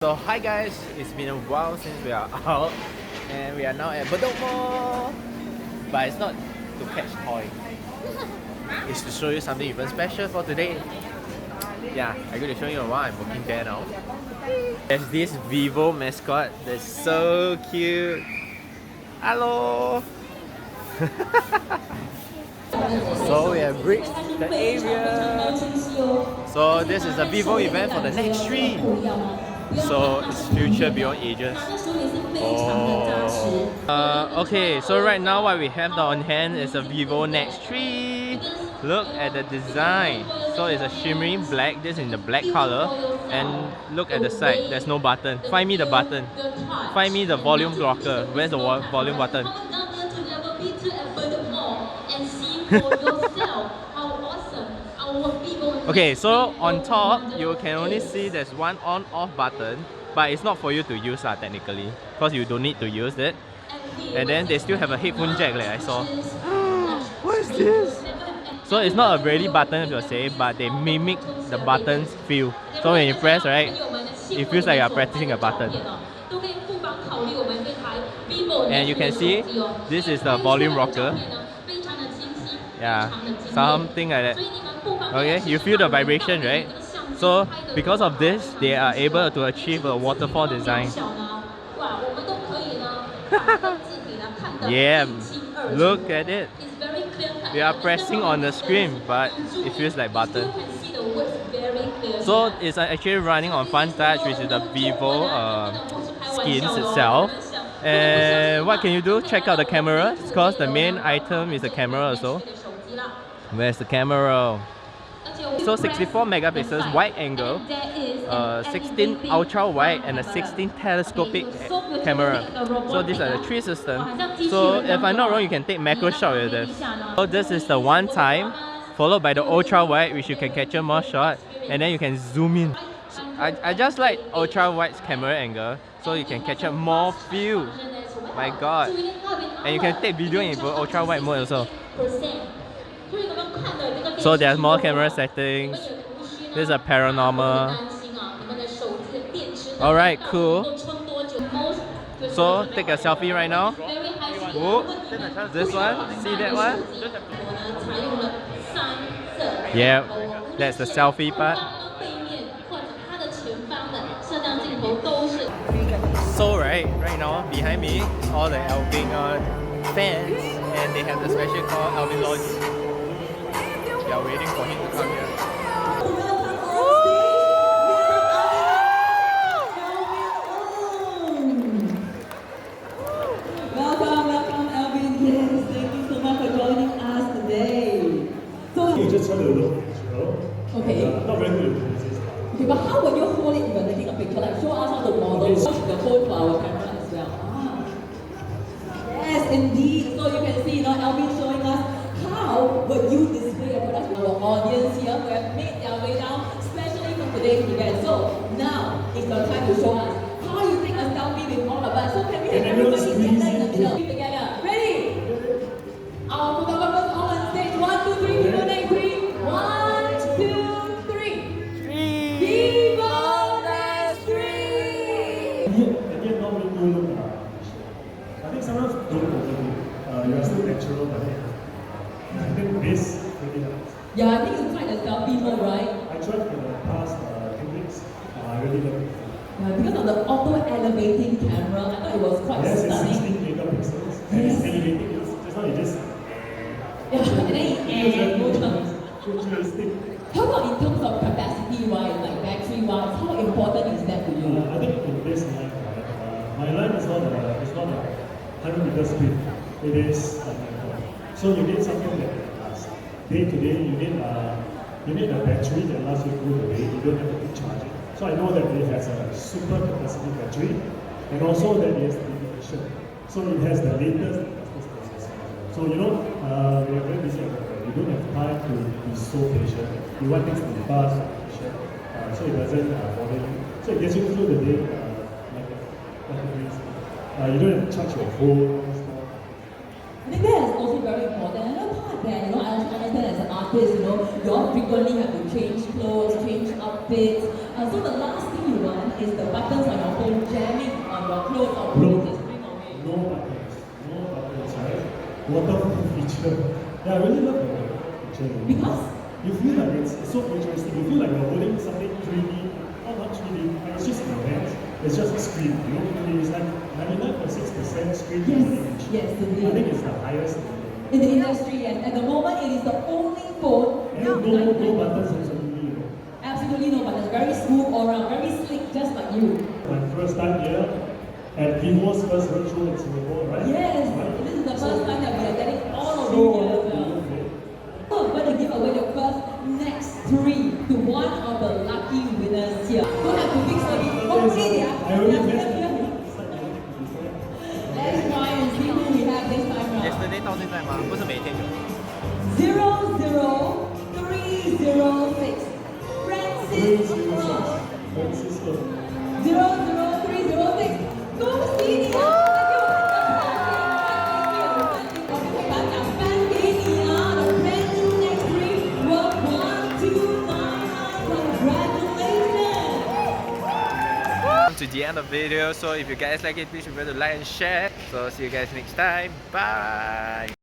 So hi guys, it's been a while since we are out and we are now at Bedok Mall. But it's not to catch toy. It's to show you something even special for today. Yeah, I'm going to show you why I'm working there now. There's this Vivo mascot that's so cute. Hello! So we have reached the area. So this is a Vivo event for the next tree. So it's future beyond ages. Oh. Okay, so right now what we have on hand is a Vivo Nex 3. Look at the design. So it's a shimmering black. This is in the black color. And look at the side. There's no button. Find me the button. Find me the volume rocker. Where's the volume button? Okay, so on top you can only see there's one on-off button, but it's not for you to use technically, because you don't need to use it. And then they still have a headphone jack like I saw. What is this? So it's not a really button per se, but they mimic the button's feel. So when you press, right, it feels like you're pressing a button. And you can see this is the volume rocker. Yeah, something like that. Okay, you feel the vibration, right? So because of this, they are able to achieve a waterfall design. Yeah, look at it. We are pressing on the screen, but it feels like button. So it's actually running on Fun Touch, which is the Vivo skins itself. And what can you do? Check out the camera, because the main item is the camera also. Where's the camera? So 64 megapixels wide angle, 16 ultra wide and a 16 telescopic camera. So these are the three systems. So if I'm not wrong, you can take macro shot with this. So this is the one time, followed by the ultra wide, which you can capture more shots, and then you can zoom in. I just like ultra wide's camera angle, so you can capture more feel. My god. And you can take video in ultra wide mode also. So there's more camera settings. This is a paranormal. Alright, cool. So take a selfie right now. Whoa. This one, see that one? Yeah, that's the selfie part. So right now behind me is all the Elvin fans, and they have the special call Elvin Lodge. We are waiting for him to come here. Welcome, Elvin. Yes, thank you so much for joining us today. So you just want to look natural. Okay. Not very good at this. Okay, but how will you hold it if you're taking a picture? Like show us how the model touch the phone for our camera as well. Yes, indeed. So you can see, Elvin showing us how would you display your product to our audience here who have made their way down, especially for today's event. So now it's your time to show us how you take a selfie with all of us. So can we have everybody gather in the middle together? Ready? Our photographers all on stage. 1, 2, 3. Vivo Nex 3. 1, 2, 3. Vivo Nex 3. And yet not really do look I think sometimes don't overdo. You are still natural, but I think this really helps. Yeah, I think you tried the selfie mode, right? I tried for the past 10 weeks. I really love it. Yeah, because of the auto-elevating camera, I thought it was quite Yes, stunning. it's 16 megapixels. And it's elevating. Just not, it just... Yeah, and then Futuristic. how about in terms of capacity-wise, like battery-wise, how important is that to you? I think in this line, my line is not a 100 meter speed. It is so you need something that lasts. Day to day, you need a battery that lasts you through the day. You don't have to keep charging. So I know that it has a super capacity battery, and also that it has innovation. So it has the latest processor. So we are very busy at work. You don't have time to be so patient. You want things to be fast and efficient, so it doesn't bother you. So it gets you through the day like a breeze. You don't have to charge your phone. I think that is also very important. Another part that, I understand as an artist, you all frequently have to change clothes, change outfits. So the last thing you want is the buttons on your phone jamming on your clothes or pulling the string away. No buttons, right? Waterfall feature. Yeah, I really love the feature. Because You feel like it's so interesting. You feel like you're holding something 3D, or not 3D, but it's just in your hands. It's just a screen. You know, it's like 99.6% screen image. yes, I indeed. think it's the highest. In the industry, yes. At the moment, it is the only phone. And no buttons absolutely. You know. Absolutely no buttons. Very smooth all around. Very slick, just like you. My first time here at Vivo's first Roadshow in Singapore, right? Yes. Right. This is the first time that we are getting all of So, you here as well. I'm going to give away the first Nex 3 to one of the lucky winners here. Don't have to fix it. Hopefully they are. I already missed it. Let's try and see who we have this time round. Yesterday 到现在吗？不是每天有。 00306 Francis 00306 恭喜你啊！To the end of the video, so if you guys like it, please remember to like and share. So see you guys next time. Bye.